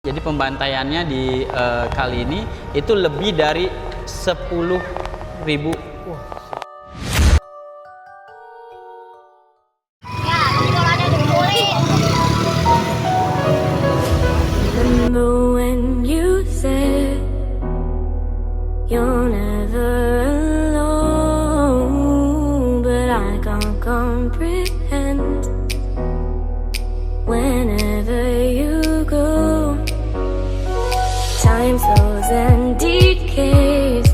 Jadi pembantaiannya di kali ini itu lebih dari 10.000. Remember when you said you're never alone, but I can't comprehend whenever you go. Time slows and decays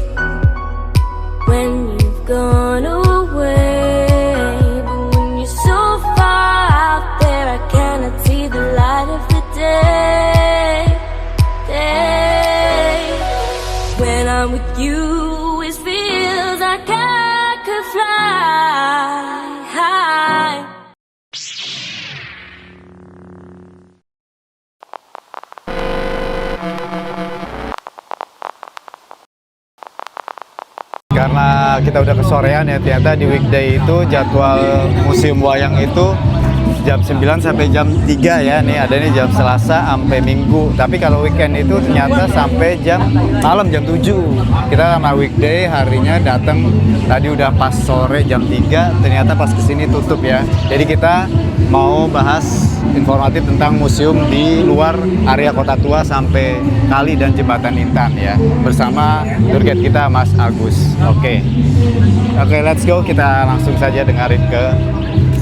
when you've gone away, but when you're so far out there, I cannot see the light of the day. When I'm with you, it feels like I could fly high. Karena kita udah kesorean ya, ternyata di weekday itu jadwal Museum Wayang itu jam 9 sampai jam 3 ya. Nih ada nih jam Selasa sampai Minggu. Tapi kalau weekend itu ternyata sampai malam jam 7. Kita sama weekday harinya datang tadi udah pas sore jam 3, ternyata pas kesini tutup ya. Jadi kita mau bahas informatif tentang museum di luar area Kota Tua sampai Kali dan Jembatan Intan ya, bersama tour guide kita Mas Agus. Oke, let's go, kita langsung saja dengerin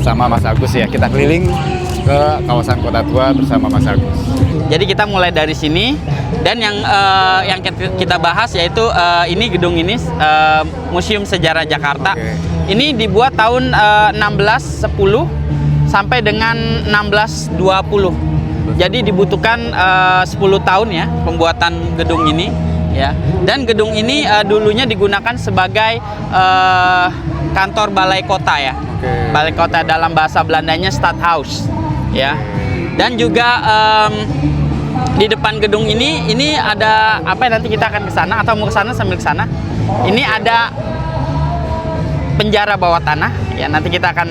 sama Mas Agus ya. Kita keliling ke kawasan Kota Tua bersama Mas Agus. Jadi kita mulai dari sini, dan yang kita bahas yaitu ini gedung ini Museum Sejarah Jakarta. Ini dibuat tahun 1610 sampai dengan 1620. Jadi dibutuhkan 10 tahun ya pembuatan gedung ini ya. Dan gedung ini dulunya digunakan sebagai kantor balai kota ya. Balai kota dalam bahasa Belandanya Stadhuis ya. Dan juga di depan gedung ini ada apa ya, nanti kita akan ke sana atau mau ke sana sambil ke sana. Ini ada penjara bawah tanah ya, nanti kita akan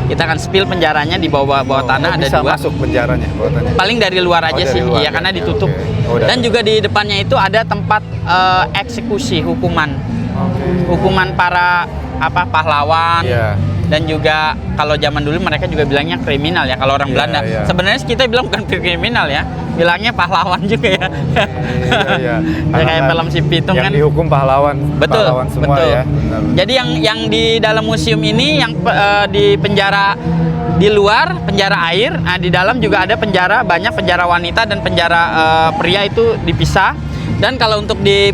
kita akan spill penjaranya di bawah tanah. Ada dua. Masuk penjaranya bawah tanah. Paling dari luar aja sih luar, ya, karena ditutup. Dan juga di depannya itu ada tempat eksekusi hukuman. Hukuman para pahlawan. Dan juga kalau zaman dulu mereka juga bilangnya kriminal ya, kalau orang Belanda. Sebenarnya kita bilang bukan kriminal ya, bilangnya pahlawan juga ya. Kayak film si Pitung yang kan. dihukum pahlawan. Betul, pahlawan semua betul. Ya. Jadi yang di dalam museum ini, yang di penjara di luar penjara air, nah di dalam juga ada penjara, banyak penjara wanita dan penjara pria itu dipisah. Dan kalau untuk di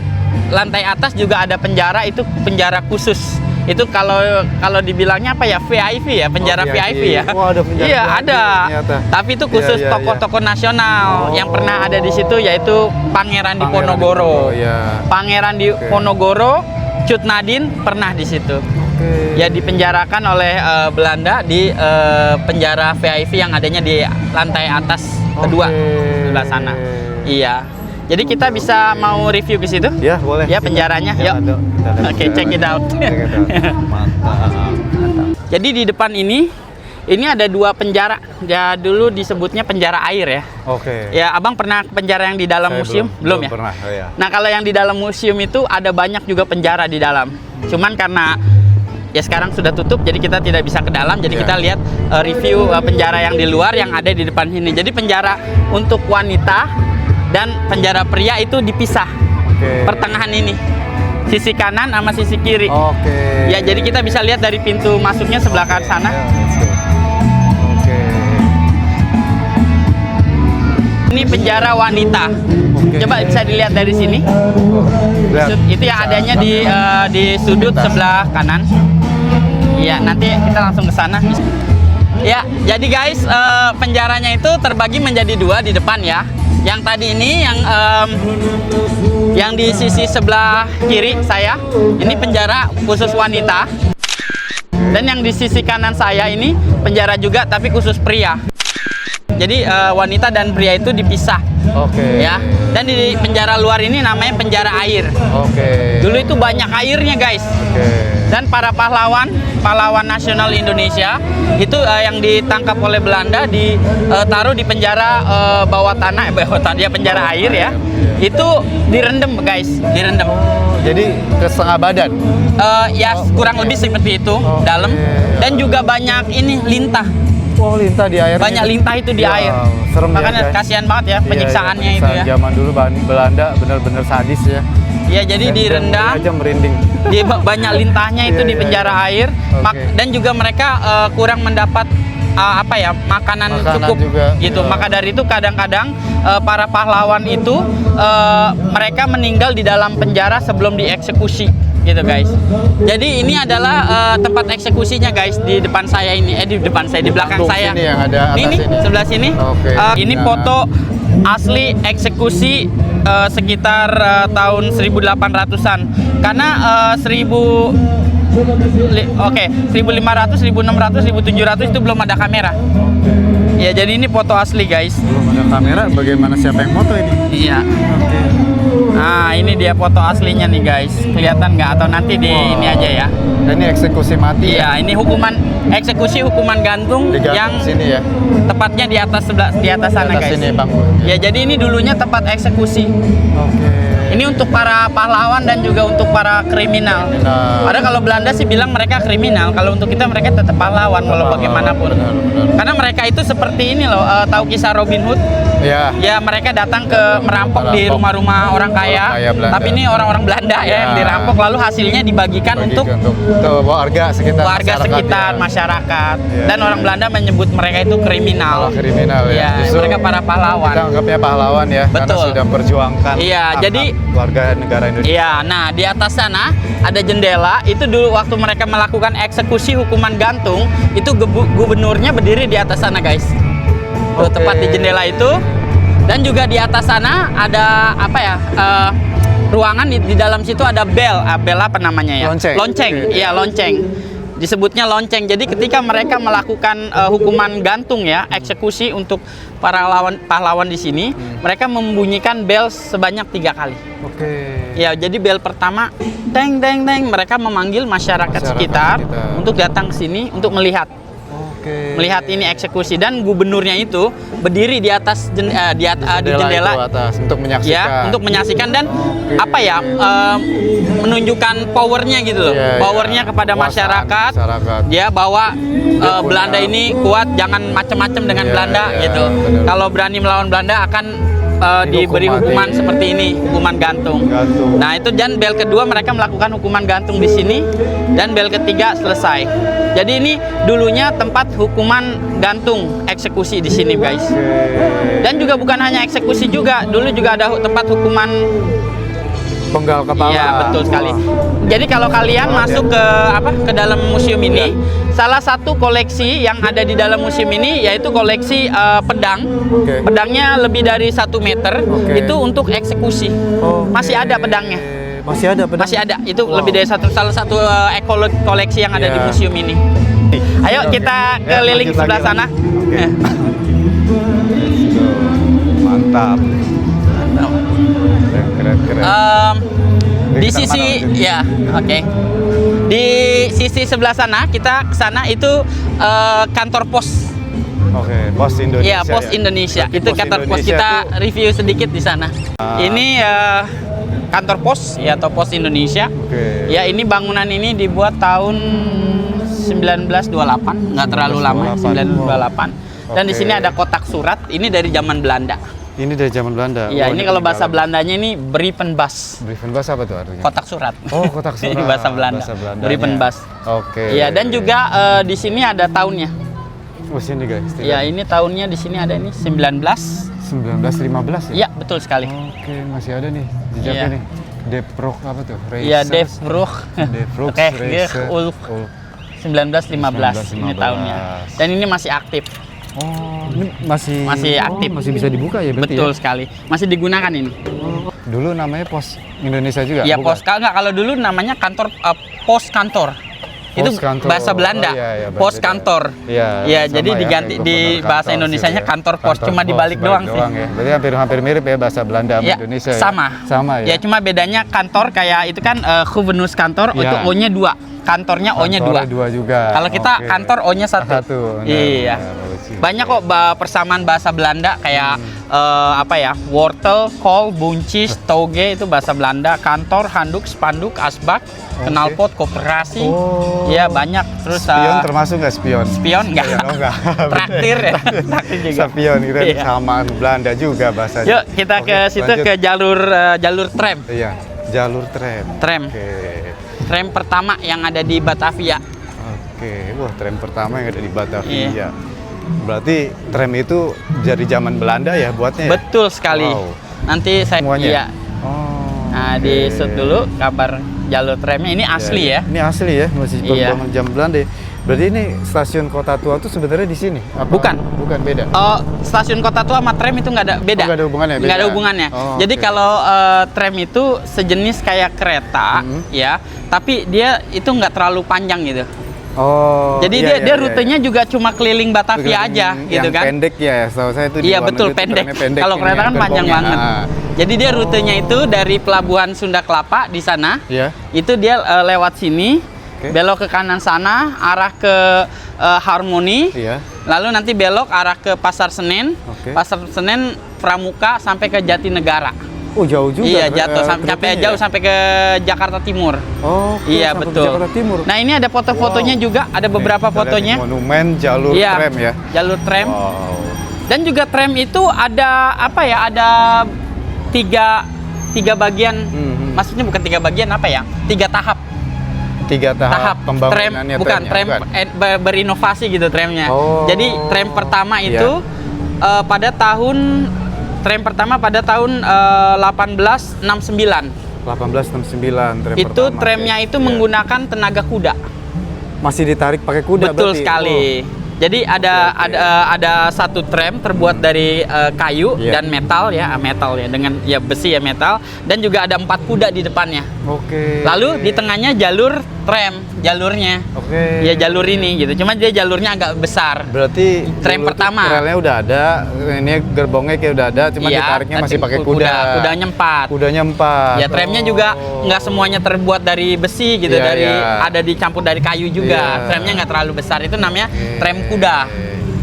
lantai atas juga ada penjara, itu penjara khusus. Itu kalau dibilangnya apa ya, VIP ya, penjara VIP ya. Oh, ada penjara. Iya, VIP ada. ternyata. Tapi itu khusus tokoh-tokoh nasional yang pernah ada di situ, yaitu Pangeran Diponegoro. Pangeran Diponegoro, Cut Nadin pernah di situ. Ya dipenjarakan oleh Belanda di penjara VIP yang adanya di lantai atas kedua sebelah sana. Iya. Jadi kita bisa mau review ke situ? Ya, boleh. Ya, penjaranya. Yuk. Oke, check it out. Mantap. Jadi di depan ini ada dua penjara. Ya, dulu disebutnya penjara air ya. Ya, Abang pernah ke penjara yang di dalam museum? Belum ya? Pernah, ya. Nah, kalau yang di dalam museum itu ada banyak juga penjara di dalam. Cuman karena ya sekarang sudah tutup, jadi kita tidak bisa ke dalam. Jadi kita lihat review penjara yang di luar yang ada di depan sini. Jadi penjara untuk wanita dan penjara pria itu dipisah. Pertengahan ini, sisi kanan sama sisi kiri. Ya, jadi kita bisa lihat dari pintu masuknya sebelah kanan sana. Ini penjara wanita. Coba bisa dilihat dari sini. Itu yang adanya di sudut sebelah kanan. Ya, nanti kita langsung ke sana. Ya, jadi guys, penjaranya itu terbagi menjadi dua di depan ya. Yang tadi ini yang di sisi sebelah kiri saya, ini penjara khusus wanita. Dan yang di sisi kanan saya ini penjara juga tapi khusus pria. Jadi wanita dan pria itu dipisah. Ya. Dan di penjara luar ini namanya penjara air. Dulu itu banyak airnya, guys. Dan para pahlawan nasional Indonesia itu yang ditangkap oleh Belanda ditaruh di penjara bawah tanah penjara air ya. Itu direndam guys, direndam. Jadi ke setengah badan. Ya kurang lebih seperti itu dalam. Dan juga banyak ini lintah. Oh, lintah di air. Banyak lintah itu di air. Serem Makanya ya, guys. kasihan banget ya penyiksaannya itu ya. Zaman dulu Belanda benar-benar sadis ya. Ya jadi direndam. Aja merinding. Dia banyak lintahnya itu di penjara air. Dan juga mereka kurang mendapat makanan cukup juga, gitu. Maka dari itu kadang-kadang para pahlawan itu mereka meninggal di dalam penjara sebelum dieksekusi gitu guys. Jadi ini adalah tempat eksekusinya guys di depan saya ini, di belakang saya. Sini yang ada atas ini sebelah sini. Ini foto asli eksekusi sekitar tahun 1800-an. Karena 1500, 1600, 1700 itu belum ada kamera. Ya, jadi ini foto asli guys. Belum ada kamera, bagaimana siapa yang foto ini? Iya. Nah, ini dia foto aslinya nih guys. Kelihatan nggak? Atau nanti di ini aja ya. Dan ini eksekusi mati. Iya, ini eksekusi hukuman gantung yang sini ya. Tepatnya di atas sana guys. Sini, Bang. Ya, jadi ini dulunya tempat eksekusi. Ini untuk para pahlawan dan juga untuk para kriminal. Padahal kalau Belanda sih bilang mereka kriminal, kalau untuk kita mereka tetap pahlawan walau bagaimanapun. Karena mereka itu seperti ini loh, tahu kisah Robin Hood? Ya. Ya, mereka datang merampok di rumah-rumah orang kaya, tapi ini orang-orang Belanda ya yang dirampok, lalu hasilnya dibagikan untuk warga sekitar, masyarakat. Dan orang Belanda menyebut mereka itu kriminal. Kriminal ya. Mereka para pahlawan. Kita anggapnya pahlawan ya. Betul. Karena sudah memperjuangkan. Iya, jadi warga negara Indonesia. Iya, nah di atas sana ada jendela. Itu dulu waktu mereka melakukan eksekusi hukuman gantung, itu gubernurnya berdiri di atas sana guys. Tuh, tepat di jendela itu. Dan juga di atas sana ada ruangan di dalam situ ada bel apa namanya ya? Lonceng. Iya, lonceng. Disebutnya lonceng. Jadi ketika mereka melakukan hukuman gantung ya, eksekusi untuk para pahlawan di sini, mereka membunyikan bel sebanyak 3 kali. Ya, jadi bel pertama teng teng teng, mereka memanggil masyarakat sekitar untuk datang ke sini untuk melihat. Melihat ini eksekusi, dan gubernurnya itu berdiri di atas di jendela atas, untuk menyaksikan. Ya, untuk menyaksikan dan menunjukkan powernya gitu loh. Powernya kepada masyarakat. Ya, bahwa Belanda ini kuat, jangan macam-macam dengan Belanda gitu. Kalau berani melawan Belanda akan diberi hukuman seperti ini, hukuman gantung. Nah, itu, dan bel kedua mereka melakukan hukuman gantung di sini, dan bel ketiga selesai. Jadi ini dulunya tempat hukuman gantung, eksekusi di sini guys. Dan juga bukan hanya eksekusi juga, dulu juga ada tempat hukuman penggal kepala. Iya, betul sekali. Jadi kalau kalian masuk ke dalam museum ini, salah satu koleksi yang ada di dalam museum ini yaitu koleksi pedang. Pedangnya lebih dari 1 meter. Itu untuk eksekusi. Masih ada pedangnya. Masih ada pedang? Masih ada. Itu lebih dari salah satu koleksi yang ada di museum ini. Ayo kita keliling sebelah sana. Mantap. Keren. Di sisi di sisi sebelah sana, kita ke sana itu kantor pos. Pos Indonesia. Iya, pos Indonesia. Itu kantor pos, kita review sedikit di sana. Ini kantor pos ya, atau pos Indonesia. Ya, ini bangunan ini dibuat tahun 1928, nggak terlalu lama, 1928. Dan di sini ada kotak surat, ini dari zaman Belanda. Ini dari zaman Belanda. Iya, ini kalau bahasa Belandanya ini brievenbus. Brievenbus apa tuh artinya? Kotak surat. Oh, kotak surat. Ini bahasa Belanda. Brievenbus. Iya, dan juga di sini ada tahunnya. Sini guys. Iya, ini tahunnya di sini ada ini 1915 ya? Iya, betul sekali. Masih ada nih jejaknya nih. Deprok apa tuh? Iya, Deprok. Oke, 1915 ini tahunnya. Dan ini masih aktif. Ini masih aktif. Masih bisa dibuka ya berarti? Betul sekali. Masih digunakan ini. Dulu namanya Pos Indonesia juga? Iya, pos. Enggak, kalau dulu namanya kantor pos kantor. itu Pos kantor. bahasa Belanda. Oh, iya, iya, Pos Belanda. kantor. Iya, Iya, sama jadi ya, diganti kayak di gubernur bahasa kantor Indonesianya gitu ya. kantor pos, cuma dibalik doang sih. Ya. Berarti hampir mirip ya bahasa Belanda sama Ya, Indonesia ya. sama. Sama ya. Ya, cuma bedanya kantor kayak itu kan Gubernur kantor Iya. itu O-nya 2. Kantornya O-nya 2. Kantornya 2 juga. Kalau kita Oke. kantor O-nya 1. Satu, benar, Iya. benar, bagus. Banyak kok persamaan bahasa Belanda kayak apa ya? Wortel, kol, buncis, toge itu bahasa Belanda. Kantor, handuk, spanduk, asbak, knalpot, koperasi. Oh. Iya, banyak. Terus Spion termasuk nggak spion? spion enggak? Oh, enggak. Traktir ya. Traktir juga. Spion itu Iya. sama Belanda juga bahasanya. Yuk, kita Oke, ke situ lanjut. ke jalur tram. Iya, jalur tram. Tram. Oke. Tram pertama yang ada di Batavia. Oke, wah tram pertama yang ada di Batavia. Iya. Berarti tram itu dari zaman Belanda ya buatnya? Ya? Betul sekali. Wow. Nanti saya Semuanya? iya. Oh. Nah, oke. di shoot dulu kabar jalur tramnya. Ini asli ya. Ini asli ya, masih Iya. pembangunan zaman Belanda. Ya. Berarti ini stasiun Kota Tua tuh sebenarnya di sini? Apa? Bukan. Bukan, beda. Stasiun Kota Tua sama tram itu nggak ada beda. Oh, nggak ada hubungannya, Nggak ada beda. hubungannya. Oh, Jadi oke. kalau tram itu sejenis kayak kereta, ya, tapi dia itu nggak terlalu panjang gitu. Oh. Jadi iya, dia iya, rutenya iya. juga cuma keliling Batavia aja, Yang gitu kan? pendek ya, setahu saya itu di Iya luar betul, negeri tuh pendek. tramnya Kalau ini kereta yang kan panjang gerbongnya. banget. Ah. Jadi dia rutenya itu dari Pelabuhan Sunda Kelapa di sana. Iya. Itu dia lewat sini, Oke. belok ke kanan sana, arah ke Harmoni. Iya. Lalu nanti belok arah ke Pasar Senen. Oke. Pasar Senen Pramuka sampai ke Jatinegara. Oh, jauh juga. Iya, jatuh sampai keretanya jauh ya? sampai ke Jakarta Timur. Oh, Iya, sampai ke betul. Jakarta Timur. Nah, ini ada foto-fotonya Wow. juga, ada beberapa Nih, kita lihat fotonya. di monumen jalur Iya, tram ya. jalur tram. Wow. Dan juga tram itu ada apa ya? Ada tiga bagian. Maksudnya bukan 3 bagian apa ya? 3 tahap. 3 tahap Tram, pembangunannya bukan tramnya, tram berinovasi gitu tramnya. Oh. Jadi tram pertama Iya. itu pada tahun 1869. 1869 tram Itu pertama. tramnya Oke. itu Iya. menggunakan tenaga kuda. Masih ditarik pakai kuda Betul berarti? sekali. Jadi ada Oke, oke. ada satu tram terbuat dari kayu Iya. dan metal ya dengan ya besi ya metal, dan juga ada 4 kuda di depannya. Oke. Lalu di tengahnya jalur tram, jalurnya. Oke. Ya jalur ini gitu. Cuma dia jalurnya agak besar. Berarti Tram dulu tuh pertama. relnya udah ada, ini gerbongnya kayak udah ada, cuma Iya, ditariknya masih tapi pakai kuda. Kudanya 4. Kudanya 4. Ya tramnya juga nggak semuanya terbuat dari besi gitu, Iya, dari iya. ada dicampur dari kayu juga. Iya. Tramnya nggak terlalu besar, itu namanya Oke. tram kuda.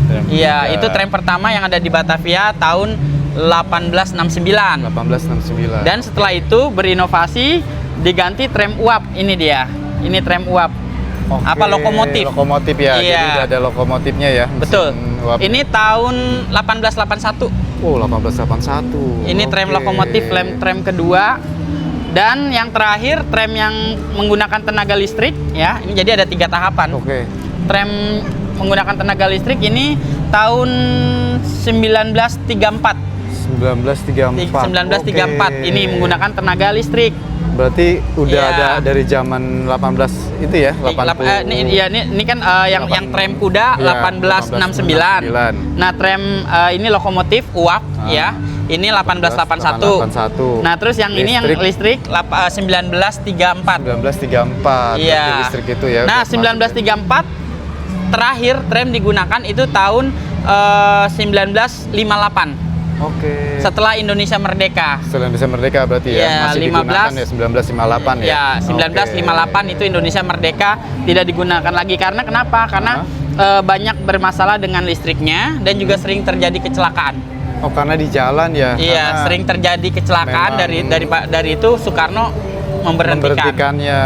Tram Iya, kuda. itu tram pertama yang ada di Batavia tahun 1869. 1869. Dan setelah itu berinovasi diganti tram uap. Ini dia. Ini tram uap. Oke, Apa lokomotif? Lokomotif ya. Jadi Iya. udah ada lokomotifnya ya. mesin Betul. uap. Ini tahun 1881. Oh, 1881. Ini tram Oke. lokomotif, tram kedua. Dan yang terakhir tram yang menggunakan tenaga listrik ya. Ini jadi ada 3 tahapan. Oke. Tram menggunakan tenaga listrik ini tahun 1934. 1934. Ini menggunakan tenaga listrik. Berarti udah Iya. ada dari zaman 18 itu ya, 80. Ini kan yang tram kuda Iya, 1869. 1869. Nah, tram ini lokomotif uap ya. Ini 1881. 1881. Nah, terus yang ini yang listrik 1934. 1934. Iya. Berarti listrik itu ya. Nah, udah 1934 terakhir tram digunakan itu tahun 1958. Oke. Setelah Indonesia merdeka. Setelah Indonesia merdeka berarti ya. Ya, Masih 15. digunakan ya 1958 ya. Ya, 1958 itu Indonesia merdeka, tidak digunakan lagi karena kenapa? Karena banyak bermasalah dengan listriknya dan juga sering terjadi kecelakaan. Oh, karena di jalan ya. Iya, karena sering terjadi kecelakaan memang dari itu Soekarno memberhentikan. memberhentikannya.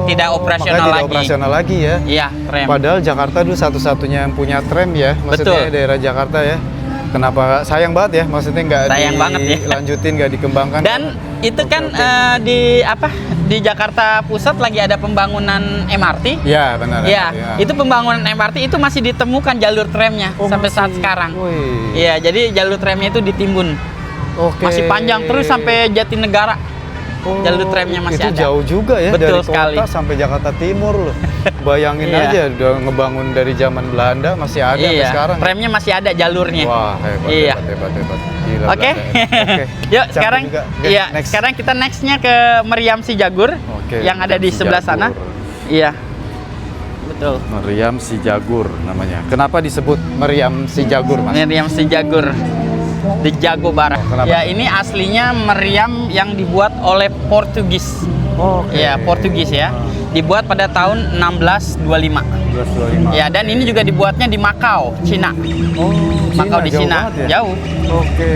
Tidak operasional makanya lagi. Tidak operasional lagi ya. Iya, tram. Padahal Jakarta dulu satu-satunya yang punya tram ya. Maksudnya Betul. daerah Jakarta ya. Kenapa sayang banget ya? Maksudnya nggak Sayang banget ya. dilanjutin, nggak dikembangkan. Dan itu Oke, kan oke. di Jakarta Pusat lagi ada pembangunan MRT. Ya benar. Ya, itu pembangunan MRT itu masih ditemukan jalur tramnya Oh, sampai masih. saat sekarang. Wih. Iya, jadi jalur tramnya itu ditimbun. Oke. Masih panjang terus sampai Jatinegara. Oh, jalur tramnya masih itu ada. jauh juga ya. Betul dari sekali. kota sampai Jakarta Timur loh. Bayangin Iya. aja udah ngebangun dari zaman Belanda masih ada sampai Iya, sekarang. tramnya masih ada jalurnya. Wah, hebat, Iya. hebat. Gila, Oke. Belanda ya. Yuk, Canggih sekarang juga. Oke, iya, next. sekarang kita nextnya ke Meriam Si Jagur Oke, yang ada di Si sebelah Jagur. sana. Iya. betul. Meriam si Jagur namanya. Kenapa disebut Meriam si Jagur, Mas? Meriam si Jagur di Jago Bara. Kenapa? Ya, ini aslinya meriam yang dibuat oleh Portugis. Oke. Ya, Portugis ya. Dibuat pada tahun 1625. 1225. Ya, dan ini juga dibuatnya di Macau, Cina. Oh, Macau di jauh Cina. banget ya? Jauh. Oke.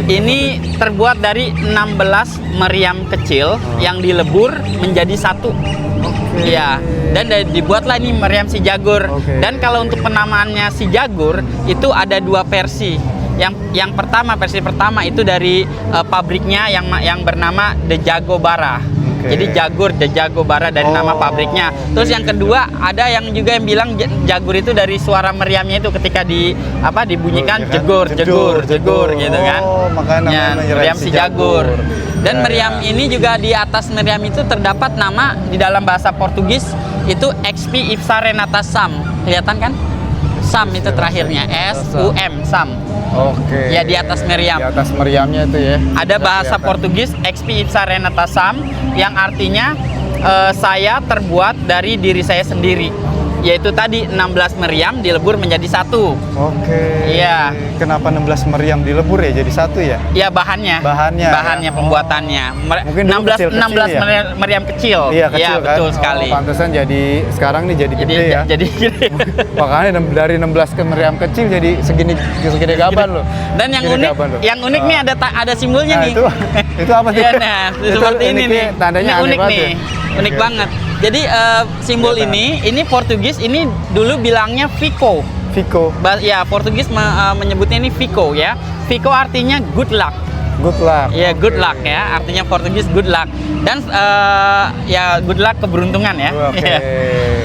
Ini terbuat dari 16 meriam kecil yang dilebur menjadi satu. Oke. Iya, dan dibuatlah ini meriam si Jagur. Oke. Dan kalau untuk penamaannya si Jagur itu ada dua versi. Yang pertama, versi pertama itu dari pabriknya yang bernama The Jago Bara. Oke. Jadi Jagur, The Jago Bara dari nama pabriknya. Terus yang kedua ada yang juga yang bilang Jagur itu dari suara meriamnya itu ketika dibunyikan Ya kan? jegur gitu kan. Oh, makanya namanya Ya, meriam si Jagur. Dan Ya, meriam ya. ini juga di atas meriam itu terdapat nama di dalam bahasa Portugis itu XP Ipsa Renata Sam. Kelihatan kan? Sam itu terakhirnya SUM Sam. Oke. Ya, di atas meriam. Di atas meriamnya itu ya. Ada bahasa Kelihatan. Portugis XP Ipsa Renata Sam yang artinya saya terbuat dari diri saya sendiri. Yaitu tadi 16 meriam dilebur menjadi satu. Oke. Iya. Kenapa 16 meriam dilebur ya jadi satu ya? Ya bahannya. Bahannya, ya. Pembuatannya. Mungkin dulu 16 kecil-kecil ya? meriam kecil. Iya, kecil Ya, kan? betul sekali. Pantesan jadi sekarang nih jadi gede ya. Jadi gede. Makanya dari 16 ke meriam kecil jadi segede gaban loh. Dan yang Segede unik, gaban loh. yang unik nih ada simbolnya Nah, nih. itu apa sih? Iya, nah, Itu seperti ini nih. Tandanya Ini aneh unik banget nih. ya. Unik Oke. banget. Jadi simbol ini Portugis ini dulu bilangnya Fico. Vico. Ya, Portugis menyebutnya ini Fico ya. Fico artinya good luck. Good luck. Ya, good luck ya. Artinya Portugis good luck. Dan ya good luck keberuntungan ya. Oke. Ya.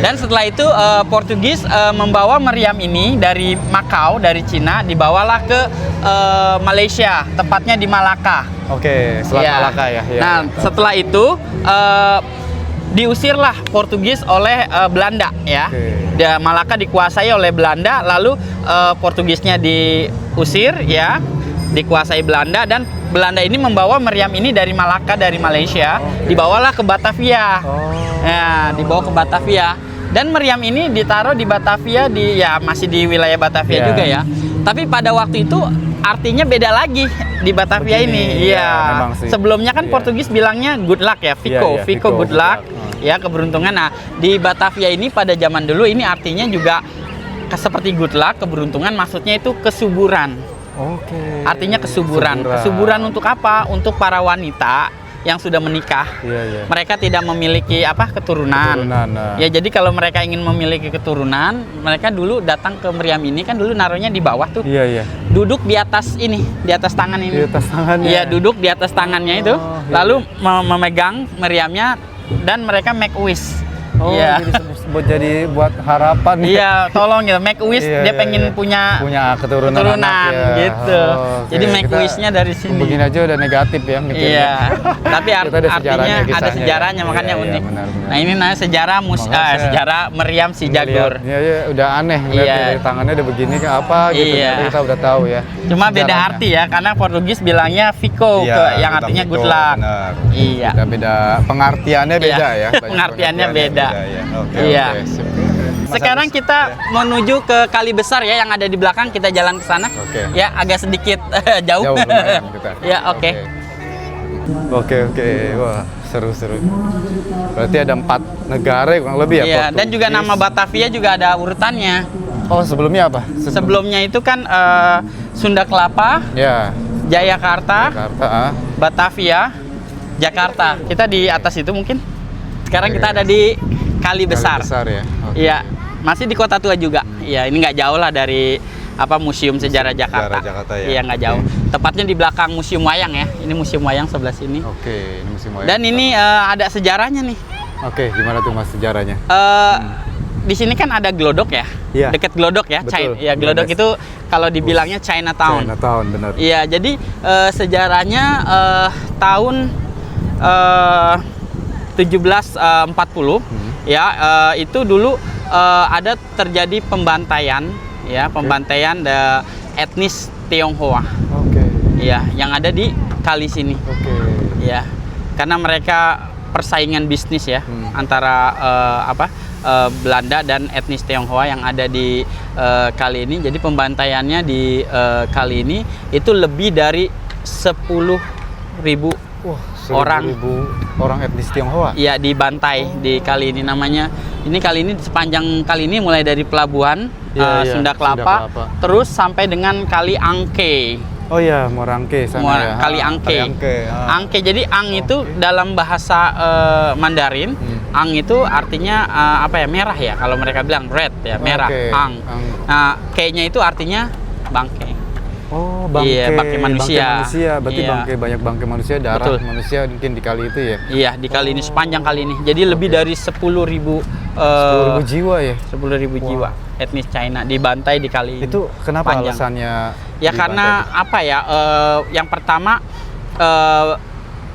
Dan setelah itu Portugis membawa meriam ini dari Macau, dari Cina, dibawalah ke Malaysia, tepatnya di Malaka. Oke, Selat Ya. Malaka ya. Ya. Nah, setelah itu diusirlah Portugis oleh Belanda ya. Oke. Malaka dikuasai oleh Belanda, lalu Portugisnya diusir ya, dikuasai Belanda, dan Belanda ini membawa meriam ini dari Malaka, dari Malaysia, dibawalah ke Batavia. Oh. Ya, dibawa ke Batavia. Dan meriam ini ditaruh di Batavia, masih di wilayah Batavia Ya. juga ya. Tapi pada waktu itu artinya beda lagi di Batavia Begini, ini. ya, Iya. memang sih. Sebelumnya kan Iya. Portugis bilangnya good luck ya, Fico, Iya, Fico good luck. Ya, keberuntungan. Nah, di Batavia ini pada zaman dulu ini artinya juga seperti good luck, keberuntungan, maksudnya itu kesuburan. Oke. Artinya kesuburan. Kesuburan untuk apa? Untuk para wanita yang sudah menikah. Iya, iya. Mereka tidak memiliki keturunan. Keturunan, nah. Ya, jadi kalau mereka ingin memiliki keturunan, mereka dulu datang ke meriam ini, kan dulu naruhnya di bawah tuh. Iya, iya. Duduk di atas ini, di atas tangan ini. Di atas tangannya. Iya, duduk di atas tangannya itu. Oh, iya, Lalu memegang meriamnya dan mereka make wish. Oh, Iya. jadi buat harapan. Iya, tolong ya, make wish. Iya, Dia iya, pengen iya. punya keturunan anak, ya. gitu. Oh, oke. Jadi make Kita wish-nya dari sini. Begini aja udah negatif ya mikirnya. Iya, tapi Kita ada artinya sejarahnya, ada kisahnya sejarahnya, ya. makanya Iya, iya, unik. benar, benar. Nah, ini namanya sejarah Makanya sejarah meriam si Jagur. Iya, iya, udah aneh ngeliat Iya. dari tangannya udah begini ke apa gitu. Iya. Tapi kita udah tahu ya. Cuma beda sejarahnya. arti ya, karena Portugis bilangnya Fico, Iya, yang kita artinya Vico, good luck. benar. Iya. Beda pengertiannya beda Iya, ya. Banyak pengertiannya beda. ya. Oke, Iya. oke, sip. Sekarang kita menuju ke Kali Besar ya, yang ada di belakang. Kita jalan ke sana. Oke. Ya, agak sedikit jauh. Jauh lumayan kita. Ya, oke. Oke. Wah, seru-seru. Berarti ada 4 negara ya, kurang lebih ya? Iya, dan juga Portugis. nama Batavia juga ada urutannya. Oh, sebelumnya apa? Sebelumnya itu kan Sunda Kelapa, Ya, Jayakarta, Jakarta. Ah. Batavia, Jakarta. Kita di atas itu mungkin. Sekarang Oke. kita ada di Kali Besar. Kali besar ya. Oke. Iya, masih di Kota Tua juga. Iya, ini nggak jauh lah dari Museum Sejarah Jakarta. Sejarah Jakarta ya. Iya, nggak jauh. Oke. Tepatnya di belakang Museum Wayang ya. Ini Museum Wayang sebelah sini. Oke, ini musim wayang. Dan ini ada sejarahnya nih. Oke, gimana tuh Mas sejarahnya? Di sini kan ada Glodok ya. Iya. Deket Glodok ya. Betul. Ya, Glodok Yes. itu kalau dibilangnya Chinatown. Chinatown, benar. Iya, jadi sejarahnya tahun 1740 ya, itu dulu ada terjadi pembantaian ya, pembantaian etnis Tionghoa. Oke. Ya, yang ada di kali sini. Oke. Ya. Karena mereka persaingan bisnis ya antara Belanda dan etnis Tionghoa yang ada di kali ini. Jadi pembantaiannya di kali ini itu lebih dari 10.000 orang etnis Tionghoa. Iya, dibantai di kali ini namanya. Ini kali ini sepanjang kali ini mulai dari pelabuhan Sunda Kelapa, terus sampai dengan Kali Angke. Oh iya, Morangke sana ya. Kali Angke. Angke. Jadi ang itu dalam bahasa Mandarin, ang itu artinya merah ya. Kalau mereka bilang red ya, merah, ang. Nah, ke-nya itu artinya bangke. Oh, bangke. Iya, bangke manusia. Berarti banyak bangke manusia, darah manusia mungkin di kali itu ya. Iya, di kali ini sepanjang kali ini. Jadi lebih dari 10.000 jiwa ya. 10.000 jiwa etnis China dibantai di kali ini. Itu kenapa alasannya? Ya karena yang pertama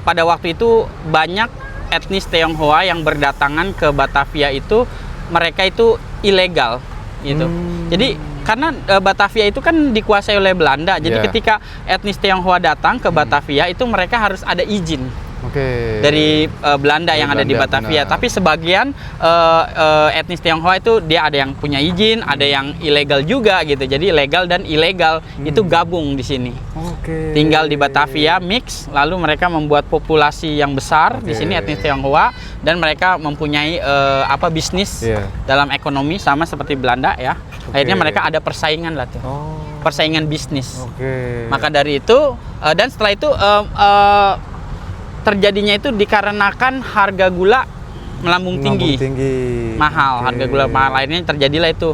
pada waktu itu banyak etnis Tionghoa yang berdatangan ke Batavia itu mereka itu ilegal gitu. Jadi karena Batavia itu kan dikuasai oleh Belanda. Jadi ketika etnis Tionghoa datang ke Batavia itu mereka harus ada izin. Dari Belanda yang ada di Batavia. Tapi sebagian etnis Tionghoa itu dia ada yang punya izin, ada yang ilegal juga gitu. Jadi legal dan ilegal itu gabung di sini. Tinggal di Batavia mix, lalu mereka membuat populasi yang besar di sini etnis Tionghoa dan mereka mempunyai bisnis dalam ekonomi sama seperti Belanda ya. Akhirnya mereka ada persaingan lah tuh. Persaingan bisnis. Maka dari itu dan setelah itu terjadinya itu dikarenakan harga gula melambung tinggi. Mahal, harga gula mahal. Akhirnya terjadilah itu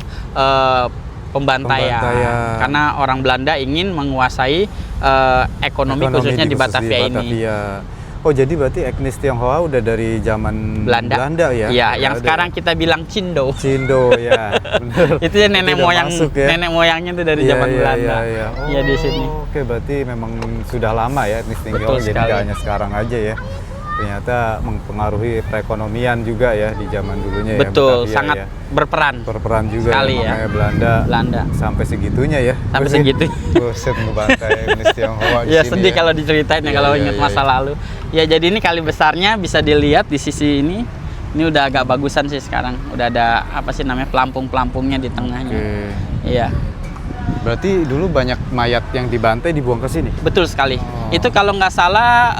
pembantaian. Karena orang Belanda ingin menguasai ekonomi khususnya di Batavia ini. Oh, jadi berarti etnis Tionghoa udah dari zaman Belanda ya? Iya, yang sekarang kita bilang Cindo. Cindo ya. Bener. Itu ya nenek moyangnya itu dari zaman Belanda. Iya di sini. Oke, berarti memang sudah lama ya etnis Tionghoa. Jadi nggak hanya sekarang aja ya. Ternyata mempengaruhi perekonomian juga ya di zaman dulunya. Betul, ya, sangat berperan. Berperan juga sekali ya. Belanda sampai segitunya ya. Sampai segitu. Buset, ngebantai etnis Tionghoa di ya, sini. sedih kalau diceritain ya kalau ingat masa lalu. Ya, jadi ini kali besarnya bisa dilihat di sisi ini. Ini udah agak bagusan sih sekarang. Udah ada pelampung-pelampungnya di tengahnya. Iya. Berarti dulu banyak mayat yang dibantai dibuang ke sini? Betul sekali. Itu kalau nggak salah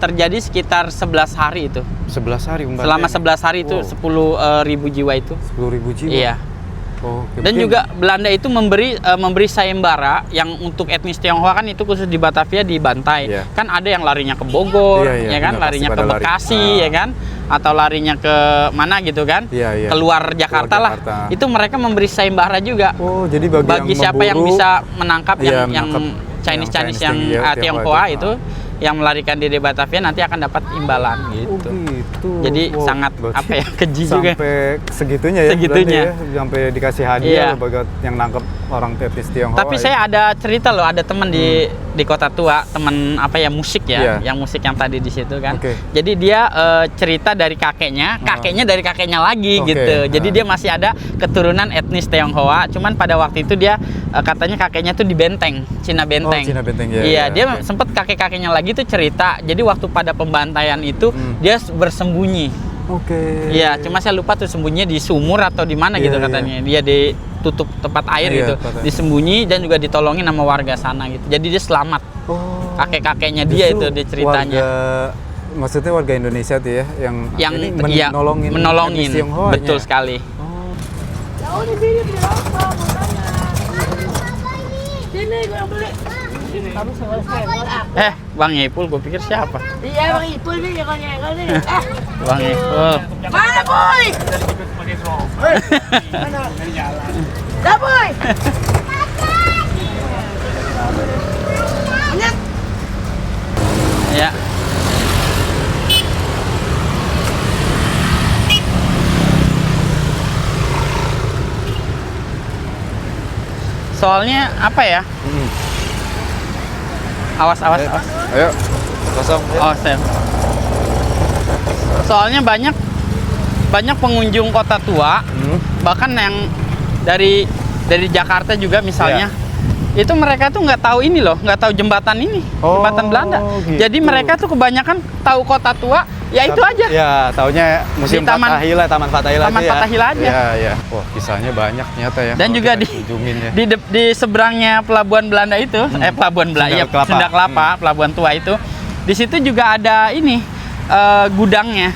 terjadi sekitar 11 hari itu. 11 hari? Selama 11 hari itu 10.000 jiwa itu. 10.000 jiwa? Iya. Dan juga Belanda itu memberi sayembara yang untuk etnis Tionghoa kan itu khusus di Batavia dibantai. Kan ada yang larinya ke Bogor, ya kan, larinya ke Bekasi, ya kan, atau larinya ke mana gitu kan, keluar Jakarta lah. Itu mereka memberi sayembara juga. Oh, jadi bagi siapa yang bisa menangkap yang Chinese yang Tionghoa itu yang melarikan diri Batavia nanti akan dapat imbalan gitu. Jadi sangat keji juga. Sampai segitunya ya. Segitunya. Sampai dikasih hadiah bagi yang nangkep orang etnis Tionghoa. Tapi saya ada cerita loh, ada teman di Kota Tua, teman musik ya, yang musik yang tadi di situ kan. Jadi dia cerita dari kakeknya dari kakeknya lagi gitu. Jadi dia masih ada keturunan etnis Tionghoa, cuman pada waktu itu dia katanya kakeknya tuh di Benteng, Cina Benteng. Cina Benteng ya. Iya, dia sempat kakek-kakeknya lagi tuh cerita. Jadi waktu pada pembantaian itu dia bersembunyi. Iya, cuma saya lupa tuh sembunyinya di sumur atau di mana gitu katanya. Dia ditutup tempat air gitu, disembunyi dan juga ditolongin sama warga sana gitu. Jadi dia selamat. Kakek-kakeknya dia itu dia ceritanya. Maksudnya warga Indonesia tuh ya yang menolongin. Betul sekali. Bang Ipul, gue pikir siapa? Iya, Bang Ipul nih, yang nih. Bang Ipul. Mana, Boy? Dah, Boy. Ya. Soalnya apa ya? Awas. Ayo, kosong. Oh, Sam. Soalnya banyak pengunjung Kota Tua, bahkan yang dari Jakarta juga misalnya, itu mereka tuh nggak tahu ini loh, nggak tahu jembatan ini, Oh, jembatan Belanda. gitu. Jadi mereka tuh kebanyakan tahu kota tua, ya itu aja. Ya, taunya Museum Di Taman- Taman Fathahillah Taman aja ya. Fathahillah aja. Iya, iya. Wah, kisahnya banyak ternyata ya. Dan kalau juga kita di kunjungin ya. di seberangnya pelabuhan Belanda itu, pelabuhan Belanda, Sunda ya, Kelapa. Sunda Kelapa, pelabuhan tua itu. Di situ juga ada ini gudangnya,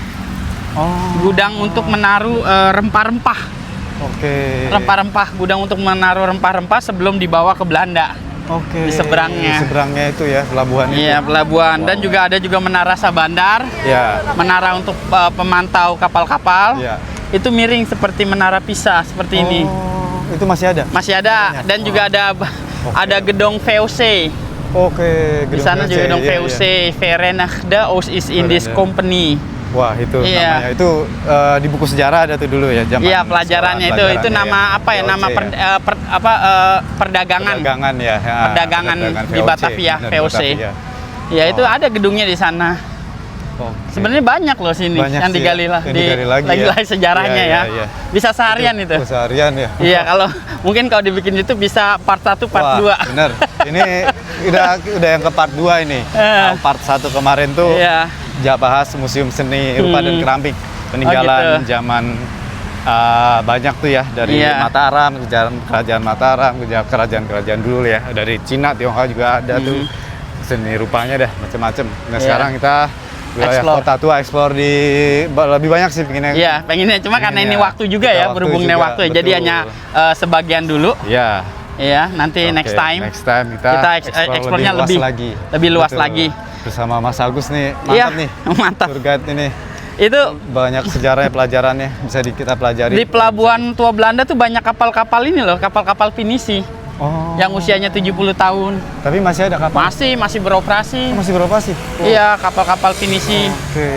Oh, gudang untuk menaruh rempah-rempah. oke. Rempah-rempah, gudang untuk menaruh rempah-rempah sebelum dibawa ke Belanda. Oke. Di seberangnya. Di seberangnya itu ya, pelabuhan itu. Iya, pelabuhan. Dan juga ada juga menara Sabandar, Ya. menara untuk pemantau kapal-kapal. Iya. Itu miring seperti menara Pisa seperti ini. Oh, itu masih ada. Masih ada. Dan juga ada gedung VOC. Oke, Di sana juga gedung iya, VOC, iya. Verenigde Oost-Indisch Verenigde. Company. Wah, itu Iya. namanya. Itu di buku sejarah ada tuh dulu ya, zaman Iya, pelajarannya sekolah, itu pelajarannya nama ya. apa ya? Nama VOC ya. perdagangan. Perdagangan ya. Ya, Perdagangan di VOC, Batavia, benar, VOC. Batavia. Ya, itu Oh. ada gedungnya di sana. Oke. Sebenarnya banyak loh sini Banyak yang sih digali ya, lah, yang digali lagi ya. sejarahnya Iya, ya. iya, iya. Bisa seharian itu. Seharian ya. Iya, kalau mungkin kalau dibikin itu bisa part 1, part 2. Bener. Ini udah yang ke part 2 ini. Nah, part 1 kemarin tuh Iya. bahas Museum Seni Rupa dan Keramik. Peninggalan gitu. zaman banyak tuh ya, dari Iya. Mataram, kerajaan Mataram, kerajaan-kerajaan dulu ya. Dari Cina, Tionghoa juga ada tuh. Seni rupanya dah macam-macam. Nah, Iya. sekarang kita wilayah Explore. kota tua, explore di lebih banyak sih pengennya. Iya, pengennya cuma karena ini Pengennya. waktu juga Kita ya, waktu berhubungnya juga, waktu. Jadi betul. hanya sebagian dulu. Iya. Iya, nanti Oke, next time. Next time kita, kita explore explore-nya luas lebih lagi. lebih luas Betul. lagi. Bersama Mas Agus nih, Iya, mantap nih. mantap. Tour guide ini Itu banyak sejarahnya, pelajarannya bisa kita pelajari. di pelabuhan tua Belanda tuh banyak kapal-kapal ini loh, kapal-kapal pinisi Oh. yang usianya 70 tahun. Tapi masih ada kapal. Masih beroperasi. Masih berapa sih? Oh. Iya, kapal-kapal pinisi. Oke.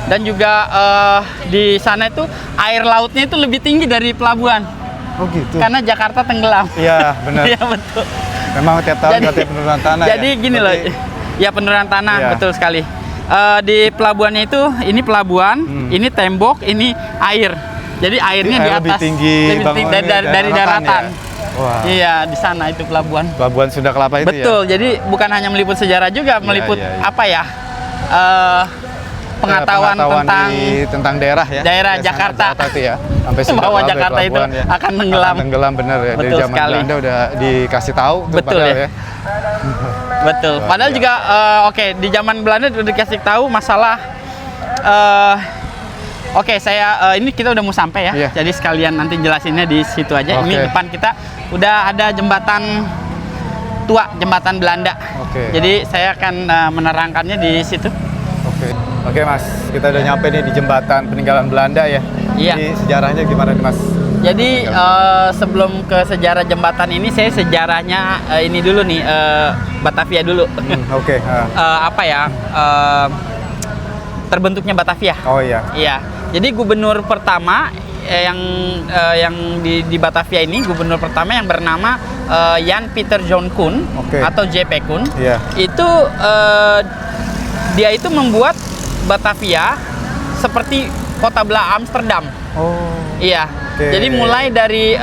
Dan juga di sana itu air lautnya itu lebih tinggi dari pelabuhan Oh gitu. karena Jakarta tenggelam. Iya, benar. Iya, betul. Memang tiap tahun katanya penurunan tanah Jadi ya. gini Berarti- loh. Ya, penurunan tanah, Iya. betul sekali. Di pelabuhannya itu, ini pelabuhan, ini tembok, ini air. Jadi airnya di air atas, lebih tinggi lebih tinggi dari daratan. ya? Wah. Iya, di sana itu pelabuhan. Pelabuhan Sunda Kelapa itu Betul. ya. Jadi bukan hanya meliput sejarah juga, meliput iya, iya. apa ya? Pengetahuan tentang daerah ya. daerah Daerah Jakarta. itu ya. Sampai Sunda Bahwa Kelapa, Jakarta itu pelabuhan ya. akan tenggelam. Akan tenggelam bener ya. Dari Betul zaman sekali. Belanda udah dikasih tahu tuh Betul padahal ya. Betul. Luar Padahal biasa. juga oke, di zaman Belanda udah dikasih tahu masalah oke, saya ini kita udah mau sampai ya. Iya. Jadi sekalian nanti jelasinnya di situ aja. Oke. Ini depan kita udah ada jembatan tua, jembatan Belanda. Oke. Jadi saya akan menerangkannya di situ. Oke Mas, kita udah nyampe nih di jembatan peninggalan Belanda ya. Iya. Ini sejarahnya gimana nih Mas? Jadi sebelum ke sejarah jembatan ini, saya sejarahnya ini dulu nih, Batavia dulu. Oke. Apa ya? Terbentuknya Batavia. Oh iya. Iya. Jadi gubernur pertama yang di Batavia ini, gubernur pertama yang bernama Jan Pieter John Koen Oke. atau JP Koen. Iya. Itu dia itu membuat Batavia seperti kota Amsterdam. Oh. Iya. Oke. Jadi mulai dari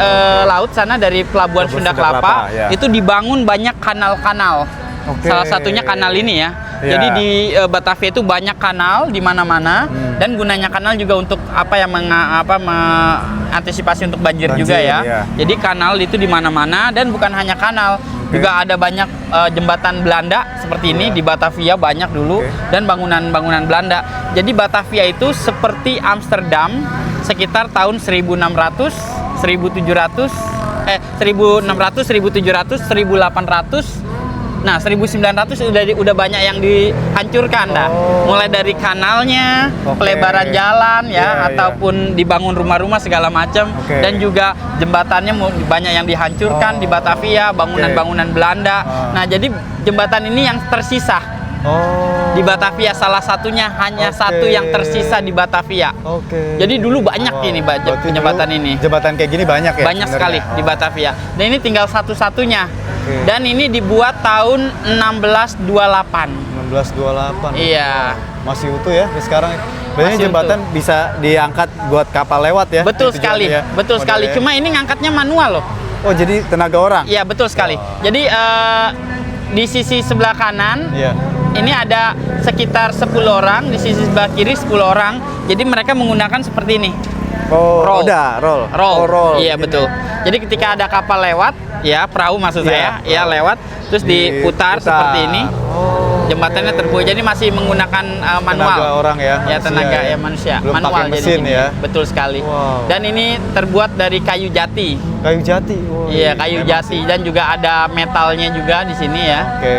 laut sana, dari pelabuhan Sunda Kelapa, ya. itu dibangun banyak kanal-kanal. Oke. Salah satunya kanal ini ya. Iya. Jadi di Batavia itu banyak kanal di mana-mana, dan gunanya kanal juga untuk apa ya, mengantisipasi untuk banjir juga ya. Iya. Jadi kanal itu di mana-mana, dan bukan hanya kanal, juga ada banyak jembatan Belanda seperti ini di Batavia banyak dulu, dan bangunan-bangunan Belanda. Jadi Batavia itu seperti Amsterdam sekitar tahun 1600, 1700, 1600, 1700, 1800. Nah, 1900 udah banyak yang dihancurkan dah. Mulai dari kanalnya, Oke. pelebaran jalan ya, Iya, ataupun dibangun rumah-rumah segala macam. Oke. Dan juga jembatannya banyak yang dihancurkan di Batavia, bangunan-bangunan Belanda. Nah, jadi jembatan ini yang tersisa Oh. di Batavia, salah satunya hanya Oke. satu yang tersisa di Batavia. Oke. Jadi dulu banyak ini Berarti jembatan dulu ini. Jembatan kayak gini banyak ya? Banyak sebenarnya? sekali di Batavia. Dan ini tinggal satu-satunya. Oke. Dan ini dibuat tahun 1628. 1628. Iya. Masih utuh ya sekarang. Berarti Masih jembatan bisa diangkat buat kapal lewat ya? Betul Itu sekali. tujuannya ya? Betul sekali. Modelnya. Cuma ini ngangkatnya manual loh. Oh, jadi tenaga orang? Iya, betul sekali. Jadi di sisi sebelah kanan Iya. ini ada sekitar 10 orang, di sisi sebelah kiri 10 orang. Jadi mereka menggunakan seperti ini. Oh, Roll. roda, roll. Roll. Oh, roll. Iya, Gini. betul. Jadi ketika ada kapal lewat, ya perahu maksud Iya, saya, ya lewat terus diputar seperti ini. Oh, Jembatannya oke. terbuat. Jadi masih menggunakan manual. Tenaga orang ya? Ya, tenaga Manusia ya manusia. Belum Manual pakai mesin jadinya. ya? Betul sekali. Wow. Dan ini terbuat dari kayu jati. Kayu jati. Oh, Iya, kayu memang jati dan juga ada metalnya juga di sini ya. Oke.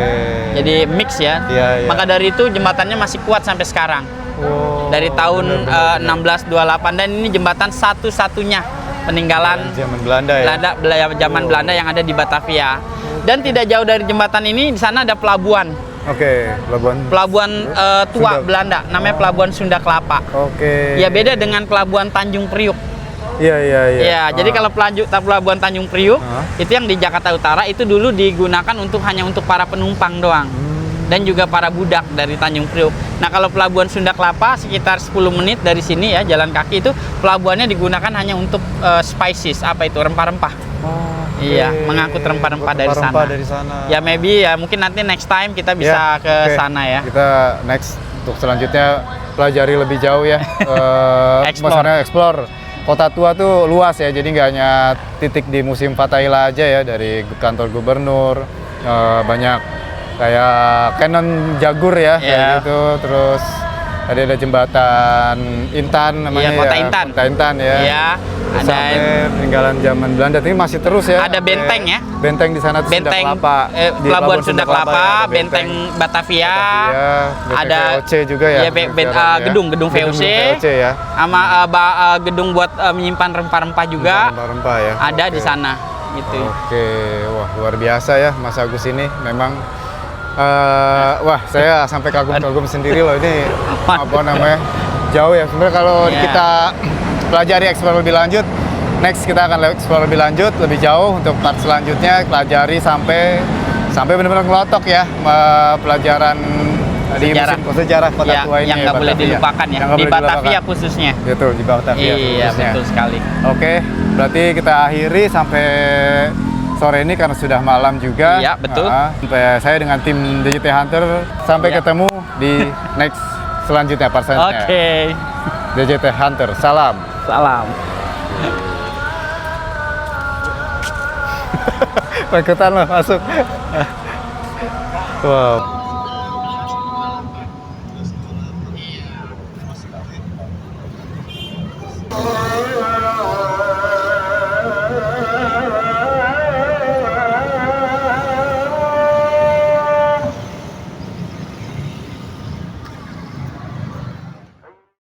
Jadi mix ya. Iya, iya. Maka dari itu jembatannya masih kuat sampai sekarang. Oh, Dari tahun benar-benar. 1628 dan ini jembatan satu-satunya peninggalan Zaman Belanda ya. Zaman Belanda yang ada di Batavia. Dan tidak jauh dari jembatan ini di sana ada pelabuhan. Oke, pelabuhan. Pelabuhan tua Sunda. Belanda namanya Pelabuhan Sunda Kelapa. Oke. Ya beda dengan Pelabuhan Tanjung Priuk. Iya, iya, iya. Ya, jadi kalau Pelabuhan Tanjung Priuk Ah. itu yang di Jakarta Utara itu dulu digunakan hanya untuk para penumpang doang. Dan juga para budak dari Tanjung Priuk. Nah, kalau Pelabuhan Sunda Kelapa sekitar 10 menit dari sini ya, jalan kaki itu pelabuhannya digunakan hanya untuk spices, apa itu, rempah-rempah. Oh, oke. Iya, mengangkut rempah-rempah dari Rempah-rempah sana. dari sana. Ya maybe ya mungkin nanti next time kita bisa Ya, ke oke. sana ya. Kita next untuk selanjutnya pelajari lebih jauh ya. Explore. Maksudnya explore. Kota Tua tuh luas ya, jadi nggak hanya titik di Museum Fathaila aja ya, dari kantor gubernur, banyak kayak Canon Jagur ya, Iya. kayak gitu. Terus tadi ada jembatan Intan namanya Iya, Kota ya. Intan. Kota Intan ya. Iya, Terus ada sampai peninggalan zaman Belanda, tapi masih terus ya. Ada sampai benteng ya. Benteng di sana tuh Benteng Sunda Kelapa. Di Pelabuhan Sunda Kelapa, ya, ada benteng Batavia, Benteng ada VOC juga ya. iya, gedung VOC, VOC ya. sama gedung buat menyimpan rempah-rempah juga Rempah-rempah ya. ada di Oke. sana gitu. Oke, wah luar biasa ya Mas Agus ini memang wah saya sampai kagum-kagum sendiri loh ini apa namanya jauh ya sebenarnya kalau Iya. kita pelajari eksplor lebih lanjut next kita akan eksplor lebih lanjut lebih jauh untuk part selanjutnya pelajari sampai benar-benar ngelotok ya pelajaran di Sejarah. sejarah Kota Ya, Tua ini yang nggak boleh Batavia. dilupakan ya Yang nggak di boleh Batavia dilupakan. khususnya. Betul, di Batavia Iya, khususnya. betul sekali. Oke, berarti kita akhiri sampai sore ini karena sudah malam juga. Iya, betul. Sampai saya dengan tim DJT Hunter sampai Iya. ketemu di next selanjutnya part selanjutnya. Oke. DJT Hunter, salam. Salam. Ikutan loh masuk. Wow.